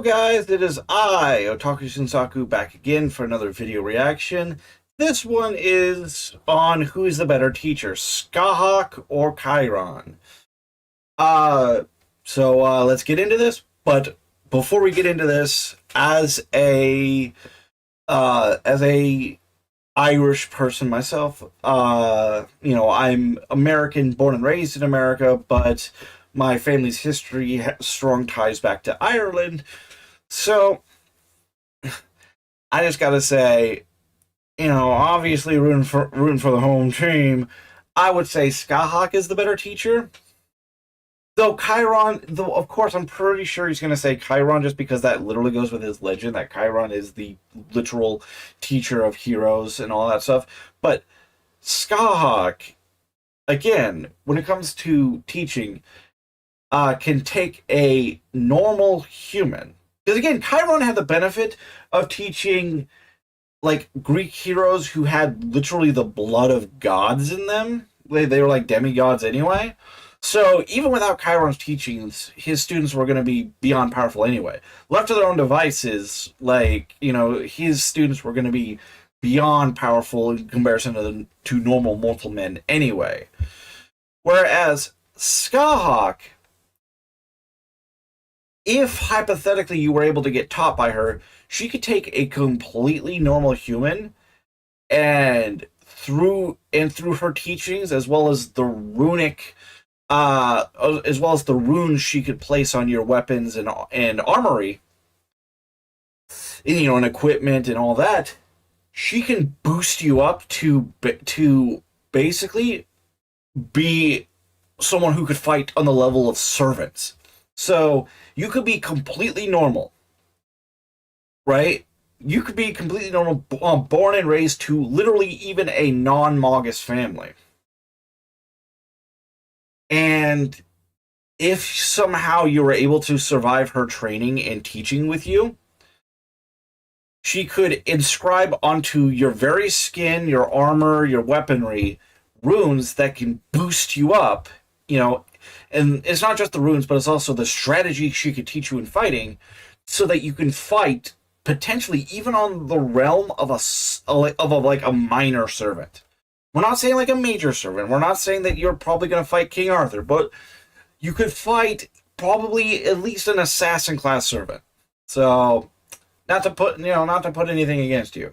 Hello guys, it is I, Otakushinsaku, back again for another video reaction. This one is on who's the better teacher, Scathach or Chiron. Uh, let's get into this, but before we get into this, as a Irish person myself, I'm American, born and raised in America, but my family's history has strong ties back to Ireland. So I just gotta say, obviously rooting for the home team. I would say Scathach is the better teacher. Though Chiron, though of course I'm pretty sure he's gonna say Chiron just because that literally goes with his legend that Chiron is the literal teacher of heroes and all that stuff. But Scathach, again, when it comes to teaching, can take a normal human. Because again, Chiron had the benefit of teaching like Greek heroes who had literally the blood of gods in them. They were like demigods anyway. So even without Chiron's teachings, his students were going to be beyond powerful anyway. Left to their own devices, his students were going to be beyond powerful in comparison to normal mortal men anyway. Whereas Scathach, if hypothetically you were able to get taught by her, she could take a completely normal human and through her teachings as well as the runic as well as the runes she could place on your weapons and armory, and equipment and all that, she can boost you up to basically be someone who could fight on the level of servants. So you could be completely normal, right? You could be completely normal, born and raised to literally even a non-Magus family. And if somehow you were able to survive her training and teaching with you, she could inscribe onto your very skin, your armor, your weaponry, runes that can boost you up, and it's not just the runes, but it's also the strategy she could teach you in fighting, so that you can fight potentially even on the realm of a minor servant. We're not saying like a major servant. We're not saying that you're probably going to fight King Arthur, but you could fight probably at least an assassin class servant. So, not to put anything against you.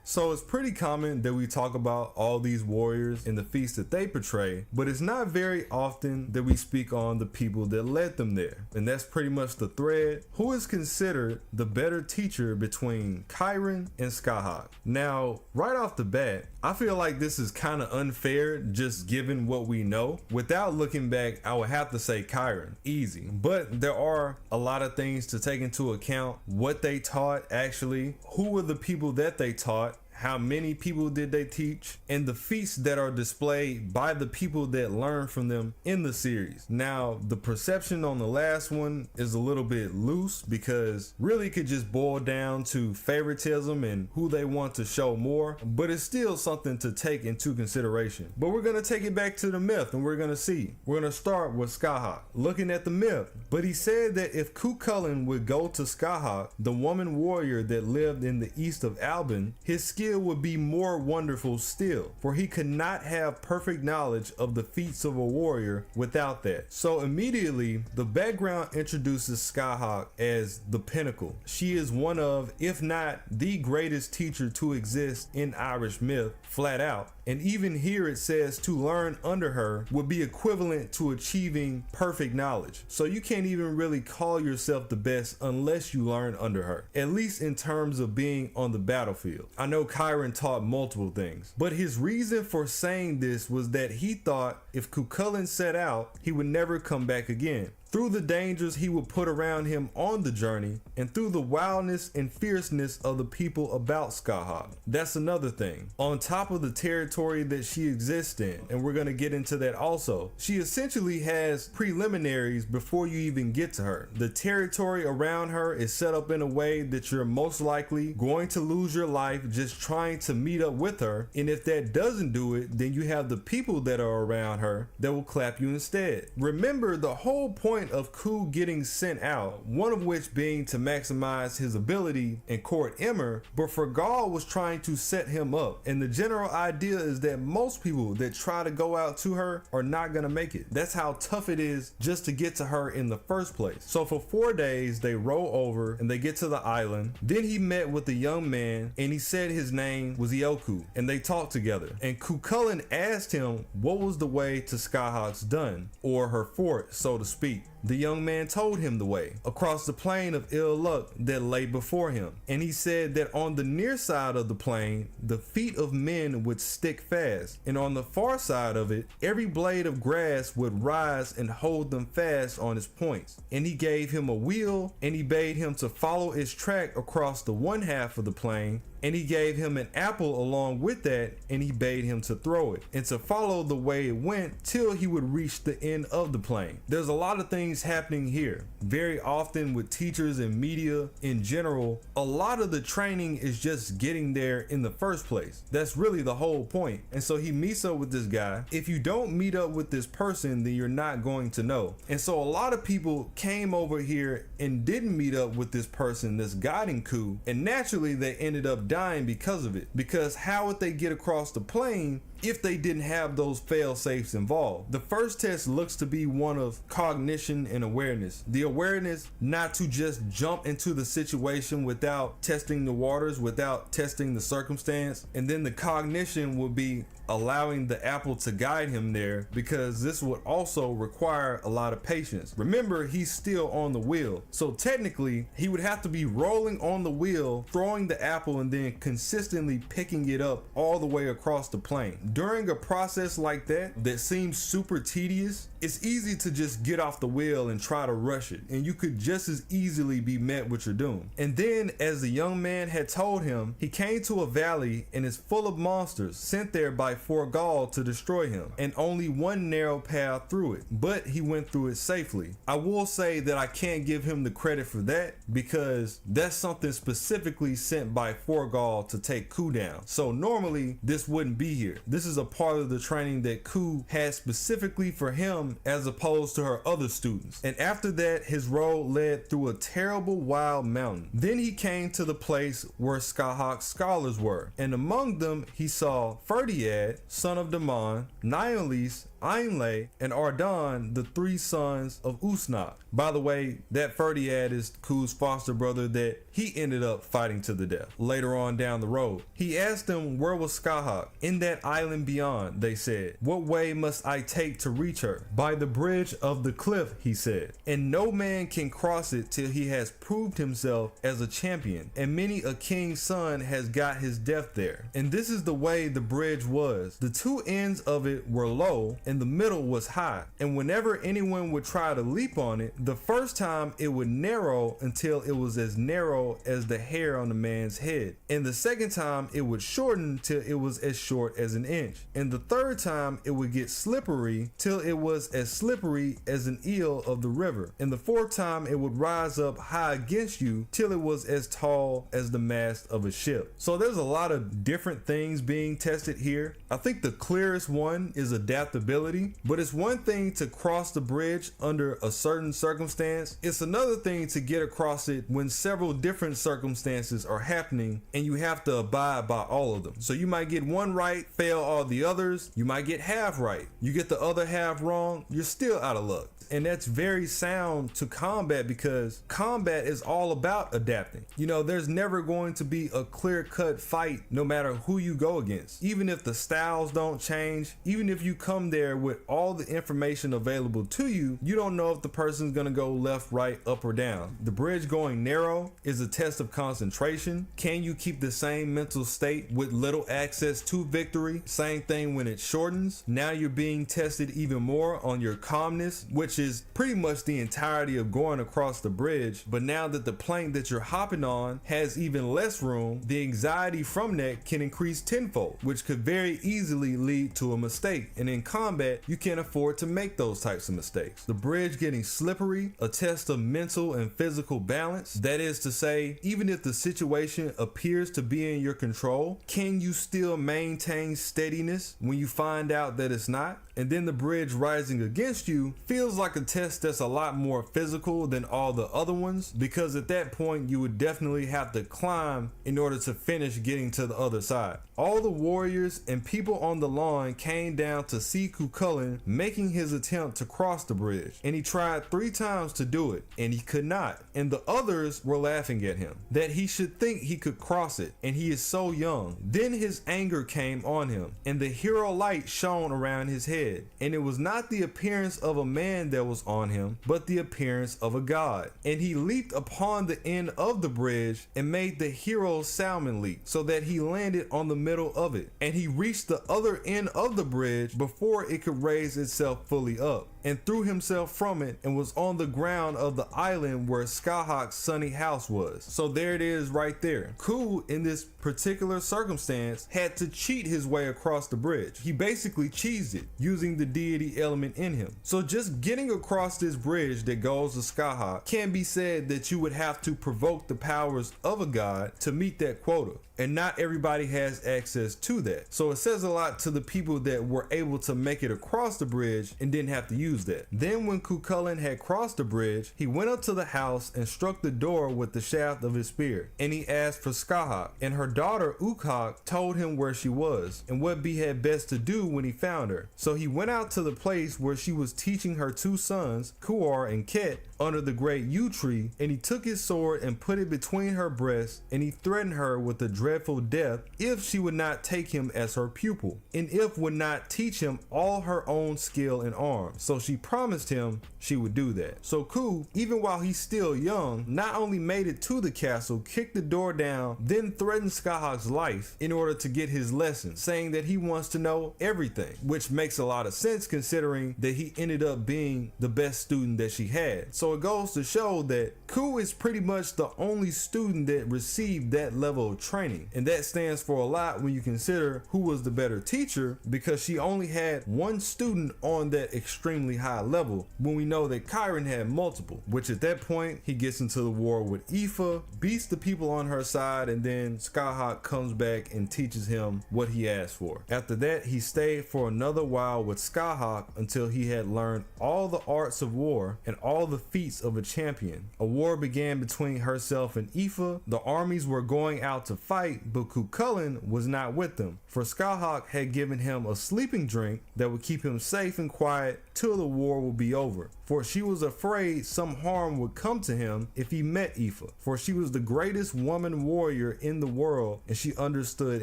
So it's pretty common that we talk about all these warriors and the feats that they portray, but it's not very often that we speak on the people that led them there. And that's pretty much the thread. Who is considered the better teacher between Chiron and Scathach? Now, right off the bat, I feel like this is kind of unfair just given what we know. Without looking back, I would have to say Chiron, easy. But there are a lot of things to take into account. What they taught actually, who were the people that they taught, how many people did they teach, and the feats that are displayed by the people that learn from them in the series. Now, the perception on the last one is a little bit loose because really could just boil down to favoritism and who they want to show more, but it's still something to take into consideration. But we're going to take it back to the myth and we're going to see. We're going to start with Scathach, looking at the myth. But he said that if Cuchulainn would go to Scathach, the woman warrior that lived in the east of Alban, his skill would be more wonderful still, for he could not have perfect knowledge of the feats of a warrior without that. So immediately the background introduces Scathach as the pinnacle. She is one of, if not the greatest teacher to exist in Irish myth, flat out. And even here it says to learn under her would be equivalent to achieving perfect knowledge. So you can't even really call yourself the best unless you learn under her, at least in terms of being on the battlefield. I know Chiron taught multiple things, but his reason for saying this was that he thought if Cuchulainn set out, he would never come back again. Through the dangers he would put around him on the journey, and through the wildness and fierceness of the people about Scathach. That's another thing. On top of the territory that she exists in, and we're going to get into that also, she essentially has preliminaries before you even get to her. The territory around her is set up in a way that you're most likely going to lose your life just trying to meet up with her, and if that doesn't do it, then you have the people that are around her her that will clap you instead. Remember the whole point of Ku getting sent out, one of which being to maximize his ability and court Emmer, but Fergal was trying to set him up, and the general idea is that most people that try to go out to her are not gonna make it. That's how tough it is just to get to her in the first place. So for 4 days they roll over and they get to the island. Then he met with the young man and he said his name was Ioku, and they talked together, and Cucullin asked him what was the way to Scathach's dun, or her fort, so to speak. The young man told him the way, across the plain of ill luck that lay before him. And he said that on the near side of the plain, the feet of men would stick fast, and on the far side of it, every blade of grass would rise and hold them fast on its points. And he gave him a wheel, and he bade him to follow its track across the one half of the plain, and he gave him an apple along with that, and he bade him to throw it, and to follow the way it went till he would reach the end of the plain. There's a lot of things happening here. Very often with teachers and media in general, a lot of the training is just getting there in the first place. That's really the whole point. And so he meets up with this guy. If you don't meet up with this person, then you're not going to know. And so a lot of people came over here and didn't meet up with this person that's guiding Ku, and naturally they ended up dying because of it. Because how would they get across the plain if they didn't have those fail safes involved? The first test looks to be one of cognition and awareness. The awareness not to just jump into the situation without testing the waters, without testing the circumstance. And then the cognition will be allowing the apple to guide him there, because this would also require a lot of patience. Remember, he's still on the wheel, so technically he would have to be rolling on the wheel, throwing the apple, and then consistently picking it up all the way across the plain. During a process like that seems super tedious, it's easy to just get off the wheel and try to rush it, and you could just as easily be met with your doom. And then, as the young man had told him, he came to a valley and is full of monsters sent there by Fergal to destroy him, and only one narrow path through it, but he went through it safely. I will say that I can't give him the credit for that, because that's something specifically sent by Fergal to take Ku down. So normally this wouldn't be here. This is a part of the training that Ku had specifically for him, as opposed to her other students. And after that, his road led through a terrible wild mountain. Then he came to the place where Scathach's scholars were, and among them he saw Ferdiad, son of Damon, Niolis, Ainle, and Ardon, the 3 sons of Usnach. By the way, that Ferdiad is Ku's foster brother that he ended up fighting to the death later on down the road. He asked them where was Scathach. In that island beyond, they said. What way must I take to reach her? By the bridge of the cliff, he said. And no man can cross it till he has proved himself as a champion, and many a king's son has got his death there. And this is the way the bridge was. The 2 ends of it were low, and the middle was high, and whenever anyone would try to leap on it, the first time it would narrow until it was as narrow as the hair on a man's head, and the second time it would shorten till it was as short as an inch, and the third time it would get slippery till it was as slippery as an eel of the river, and the fourth time it would rise up high against you till it was as tall as the mast of a ship. So there's a lot of different things being tested here. I think the clearest one is adaptability, but it's one thing to cross the bridge under a certain circumstance. It's another thing to get across it when several different circumstances are happening and you have to abide by all of them. So you might get one right, fail all the others. You might get half right. You get the other half wrong, you're still out of luck. And that's very sound to combat, because combat is all about adapting. You know, there's never going to be a clear-cut fight no matter who you go against. Even if the styles don't change, even if you come there with all the information available to you, you don't know if the person's gonna go left, right, up, or down. The bridge going narrow is a test of concentration. Can you keep the same mental state with little access to victory? Same thing when it shortens. Now you're being tested even more on your calmness, which is pretty much the entirety of going across the bridge. But now that the plank that you're hopping on has even less room, the anxiety from that can increase tenfold, which could very easily lead to a mistake. And in combat, you can't afford to make those types of mistakes. The bridge getting slippery, a test of mental and physical balance. That is to say, even if the situation appears to be in your control, can you still maintain steadiness when you find out that it's not? and then the bridge rising against you feels like a test that's a lot more physical than all the other ones, because at that point you would definitely have to climb in order to finish getting to the other side. All the warriors and people on the lawn came down to see Cuchulainn making his attempt to cross the bridge, and he tried 3 times to do it, and he could not. And the others were laughing at him, that he should think he could cross it, and he is so young. Then his anger came on him, and the hero light shone around his head, and it was not the appearance of a man that was on him, but the appearance of a god. And he leaped upon the end of the bridge and made the hero's salmon leap, so that he landed on the middle of it, and he reached the other end of the bridge before it could raise itself fully up, and threw himself from it and was on the ground of the island where Scathach's sunny house was. So there it is right there. Ku, in this particular circumstance, had to cheat his way across the bridge. He basically cheesed it, using the deity element in him. So just getting across this bridge that goes to Scathach can be said that you would have to provoke the powers of a god to meet that quota, and not everybody has access to that. So it says a lot to the people that were able to make it across the bridge and didn't have to use that. Then when Cuchulainn had crossed the bridge, he went up to the house and struck the door with the shaft of his spear, and he asked for Scathach, and her daughter Ukhak told him where she was and what he had best to do when he found her. So he went out to the place where she was teaching her 2 sons, Kuar and Ket, under the great yew tree, and he took his sword and put it between her breasts, and he threatened her with a dreadful death if she would not take him as her pupil, and if would not teach him all her own skill in arms. So she promised him she would do that. So Ku, even while he's still young, not only made it to the castle, kicked the door down, then threatened Scathach's life in order to get his lesson, saying that he wants to know everything, which makes a lot of sense considering that he ended up being the best student that she had. So it goes to show that Ku is pretty much the only student that received that level of training, and that stands for a lot when you consider who was the better teacher, because she only had 1 student on that extremely high level, when we know that Chiron had multiple, which at that point he gets into the war with Aoife, beats the people on her side, and then Scathach comes back and teaches him what he asked for. After that, he stayed for another while with Scathach until he had learned all the arts of war and all the feats of a champion. A war began between herself and Aoife. The armies were going out to fight, but Cuchulainn was not with them, for Scathach had given him a sleeping drink that would keep him safe and quiet till the war would be over, for she was afraid some harm would come to him if he met Aoife, for she was the greatest woman warrior in the world, and she understood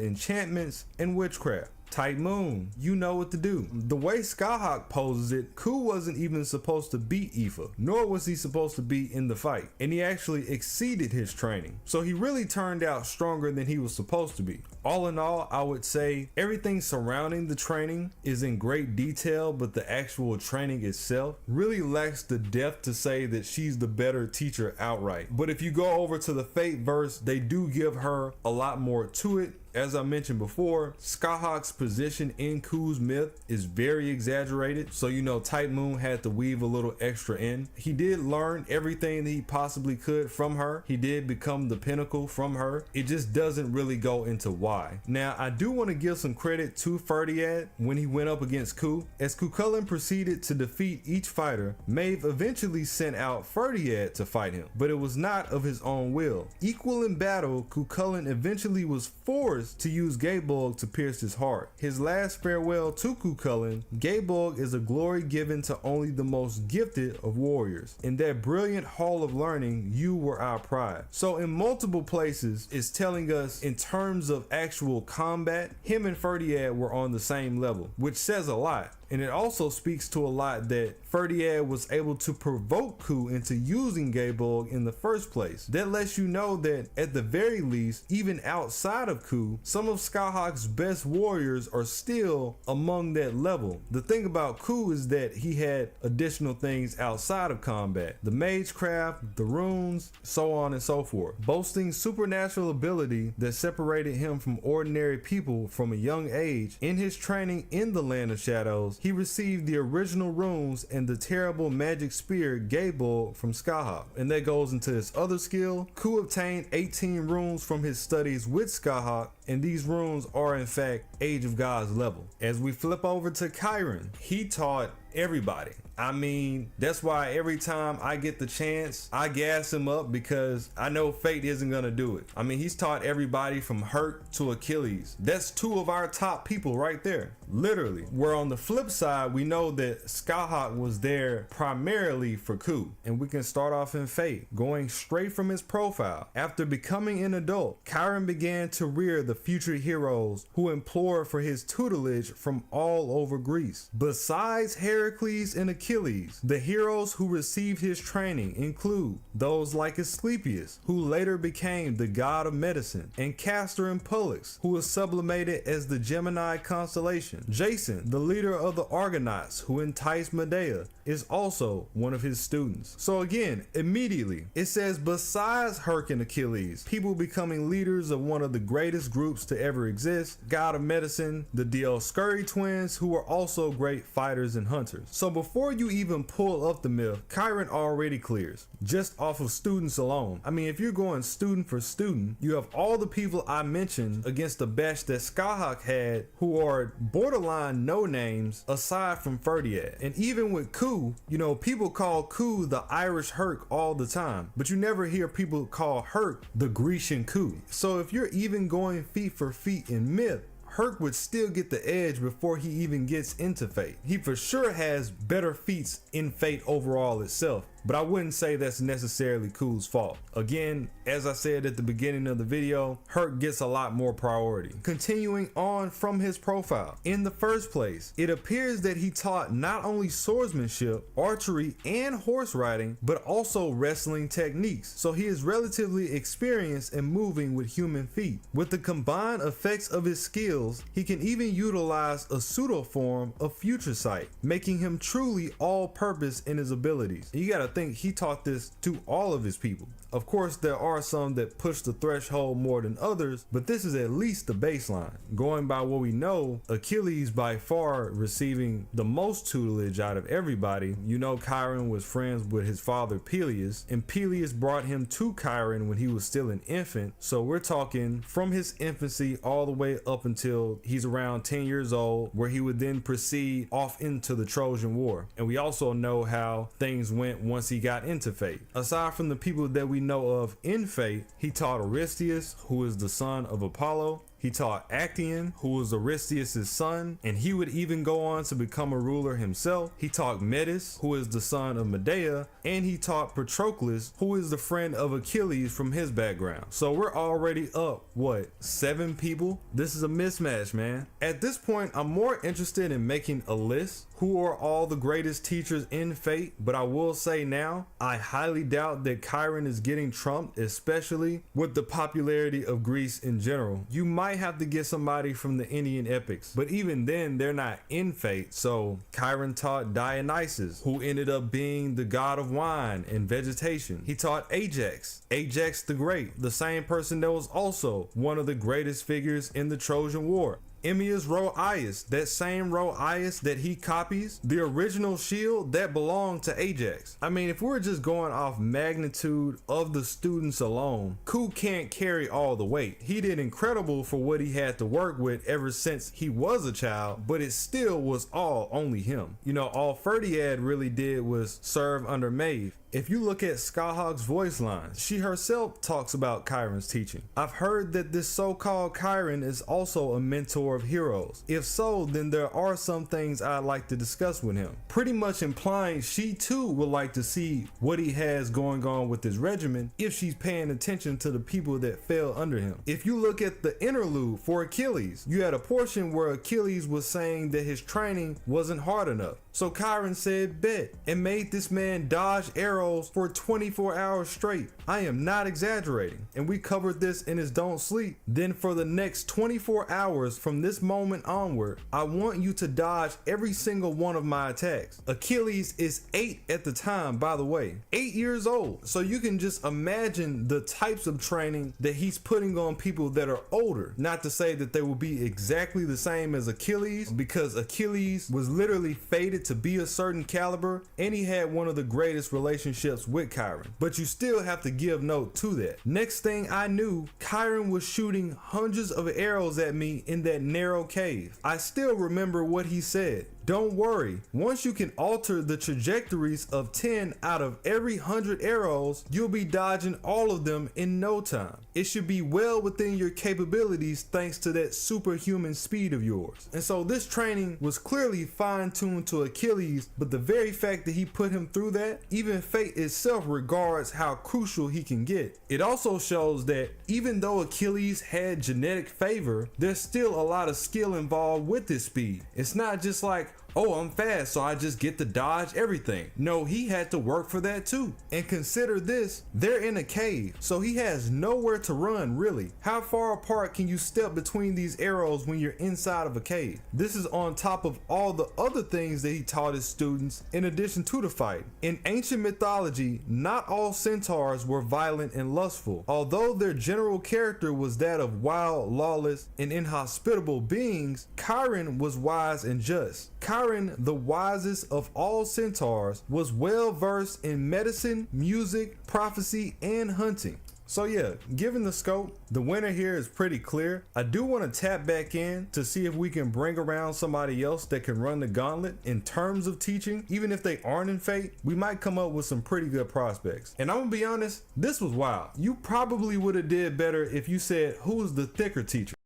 enchantments and witchcraft. Tight Moon, you know what to do. The way Scathach poses it, Ku wasn't even supposed to beat Aoife, nor was he supposed to be in the fight, and he actually exceeded his training. So he really turned out stronger than he was supposed to be. All in all, I would say everything surrounding the training is in great detail, but the actual training itself really lacks the depth to say that she's the better teacher outright. But if you go over to the Fate verse, they do give her a lot more to it. As I mentioned before, Scathach's position in Ku's myth is very exaggerated, so you know Tight Moon had to weave a little extra in. He did learn everything that he possibly could from her. He did become the pinnacle from her. It just doesn't really go into why. Now, I do want to give some credit to Ferdiad when he went up against Ku. As Cuchulainn proceeded to defeat each fighter, Maeve eventually sent out Ferdiad to fight him, but it was not of his own will. Equal in battle, Cuchulainn eventually was forced to use Gayborg to pierce his heart. His last farewell to Cuchulainn, Gayborg is a glory given to only the most gifted of warriors. In that brilliant hall of learning, you were our pride. So in multiple places, it's telling us in terms of actual combat, him and Ferdiad were on the same level, which says a lot. And it also speaks to a lot that Ferdiad was able to provoke Ku into using Gayborg in the first place. That lets you know that at the very least, even outside of Ku, some of Scathach's best warriors are still among that level. The thing about Ku is that he had additional things outside of combat. The magecraft, the runes, so on and so forth. Boasting supernatural ability that separated him from ordinary people from a young age. In his training in the Land of Shadows, he received the original runes and the terrible magic spear Gabor from Scathach. And that goes into his other skill. Ku obtained 18 runes from his studies with Scathach, and these runes are in fact Age of Gods level. As we flip over to Chiron, he taught everybody. I mean, that's why every time I get the chance, I gas him up, because I know fate isn't gonna do it. I mean, he's taught everybody from Herc to Achilles. That's two of our top people right there, literally. Where on the flip side, we know that Scathach was there primarily for Ku. And we can start off in fate, going straight from his profile. After becoming an adult, Chiron began to rear the future heroes who implored for his tutelage from all over Greece. Besides Heracles and Achilles, the heroes who received his training include those like Asclepius, who later became the god of medicine, and Castor and Pollux, who was sublimated as the Gemini constellation. Jason, the leader of the Argonauts who enticed Medea, is also one of his students. So again, immediately, it says besides Herc and Achilles, people becoming leaders of one of the greatest groups to ever exist, god of medicine, the Dioscuri twins, who were also great fighters and hunters. So before you even pull up the myth, Chiron already clears, just off of students alone. I mean, if you're going student for student, you have all the people I mentioned against the batch that Scathach had, who are borderline no names aside from Ferdiad. And even with Ku, you know, people call Ku the Irish Herc all the time, but you never hear people call Herc the Grecian Ku. So if you're even going feat for feat in myth, Herc would still get the edge before he even gets into fate. He for sure has better feats in fate overall itself, but I wouldn't say that's necessarily Ku's fault. Again, as I said at the beginning of the video, Herc gets a lot more priority. Continuing on from his profile, in the first place, it appears that he taught not only swordsmanship, archery, and horse riding, but also wrestling techniques. So he is relatively experienced in moving with human feet. With the combined effects of his skills, he can even utilize a pseudo form of future sight, making him truly all-purpose in his abilities. And you gotta think he taught this to all of his people. Of course, there are some that push the threshold more than others, but this is at least the baseline. Going by what we know, Achilles by far receiving the most tutelage out of everybody. You know, Chiron was friends with his father Peleus, and Peleus brought him to Chiron when he was still an infant. So we're talking from his infancy all the way up until he's around 10 years old, where he would then proceed off into the Trojan War. And we also know how things went once he got into fate. Aside from the people that we know of in fate, he taught Aristeus, who is the son of Apollo. He taught Actaeon, who was Aristeus' son, and he would even go on to become a ruler himself. He taught Metis, who is the son of Medea, and he taught Patroclus, who is the friend of Achilles from his background. So we're already up, what, 7 people? This is a mismatch, man. At this point, I'm more interested in making a list. Who are all the greatest teachers in fate? But I will say now, I highly doubt that Chiron is getting trumped, especially with the popularity of Greece in general. You might have to get somebody from the Indian epics, but even then they're not in fate. So Chiron taught Dionysus, who ended up being the god of wine and vegetation. He taught Ajax the Great, the same person that was also one of the greatest figures in the Trojan War. Emmius Rhoius, that same Rhoius that he copies, the original shield that belonged to Ajax. I mean, if we're just going off magnitude of the students alone, Ku can't carry all the weight. He did incredible for what he had to work with ever since he was a child, but it still was all only him. You know, all Ferdiad really did was serve under Maeve. If you look at Scathach's voice lines, she herself talks about Chiron's teaching. I've heard that this so-called Chiron is also a mentor of heroes. If so, then there are some things I'd like to discuss with him. Pretty much implying she too would like to see what he has going on with his regimen if she's paying attention to the people that fell under him. If you look at the interlude for Achilles, you had a portion where Achilles was saying that his training wasn't hard enough. So Chiron said bet and made this man dodge arrows for 24 hours straight. I am not exaggerating. And we covered this in his Don't Sleep. Then for the next 24 hours from this moment onward, I want you to dodge every single one of my attacks. Achilles is 8 at the time, by the way. 8 years old. So you can just imagine the types of training that he's putting on people that are older. Not to say that they will be exactly the same as Achilles, because Achilles was literally fated to be a certain caliber, and he had one of the greatest relationships with Chiron. But you still have to give note to that. Next thing I knew, Chiron was shooting hundreds of arrows at me in that narrow cave. I still remember what he said. Don't worry, once you can alter the trajectories of 10 out of every 100 arrows, you'll be dodging all of them in no time. It should be well within your capabilities thanks to that superhuman speed of yours. And so this training was clearly fine-tuned to Achilles, but the very fact that he put him through that, even fate itself regards how crucial he can get. It also shows that even though Achilles had genetic favor, there's still a lot of skill involved with his speed. It's not just like, oh, I'm fast, so I just get to dodge everything. No, he had to work for that too. And consider this, they're in a cave, so he has nowhere to run really. How far apart can you step between these arrows when you're inside of a cave? This is on top of all the other things that he taught his students in addition to the fight. In ancient mythology, not all centaurs were violent and lustful. Although their general character was that of wild, lawless, and inhospitable beings, Chiron was wise and just. Chiron, the wisest of all centaurs, was well versed in medicine, music, prophecy, and hunting. So yeah, given the scope, the winner here is pretty clear. I do want to tap back in to see if we can bring around somebody else that can run the gauntlet in terms of teaching. Even if they aren't in Fate, we might come up with some pretty good prospects. And I'm gonna be honest, this was wild. You probably would have did better if you said, who's the thicker teacher?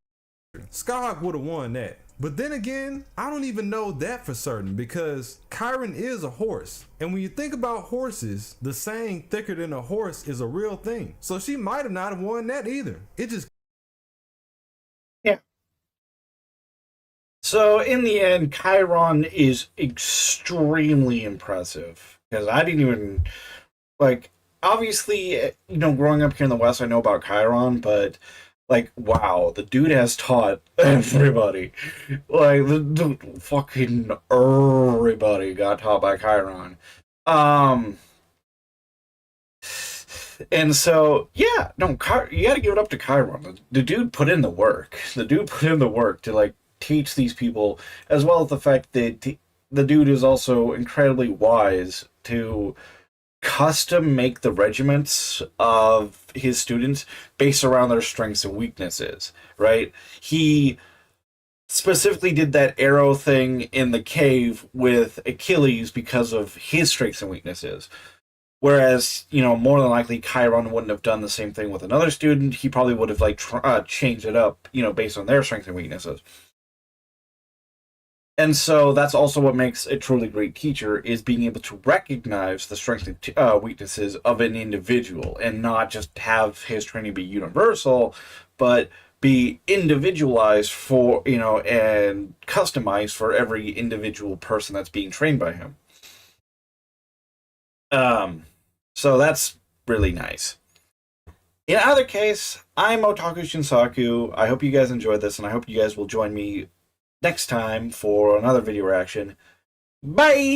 Scathach would have won that. But then again, I don't even know that for certain, because Chiron is a horse. And when you think about horses, the saying thicker than a horse is a real thing. So she might have not have won that either. It just... Yeah. So in the end, Chiron is extremely impressive. Because I didn't even... Like, obviously, you know, growing up here in the West, I know about Chiron, but... Like, wow, the dude has taught everybody. Like, the fucking everybody got taught by Chiron. And so, yeah, no, you gotta give it up to Chiron. The dude put in the work. The dude put in the work to, like, teach these people, as well as the fact that the dude is also incredibly wise to custom make the regiments of his students based around their strengths and weaknesses, right? He specifically did that arrow thing in the cave with Achilles because of his strengths and weaknesses. Whereas, you know, more than likely Chiron wouldn't have done the same thing with another student. He probably would have, like, changed it up, you know, based on their strengths and weaknesses. And so that's also what makes a truly great teacher, is being able to recognize the strengths and weaknesses of an individual, and not just have his training be universal, but be individualized for, you know, and customized for every individual person that's being trained by him. So that's really nice. In either case, I'm Otakushinsaku. I hope you guys enjoyed this, and I hope you guys will join me next time for another video reaction. Bye!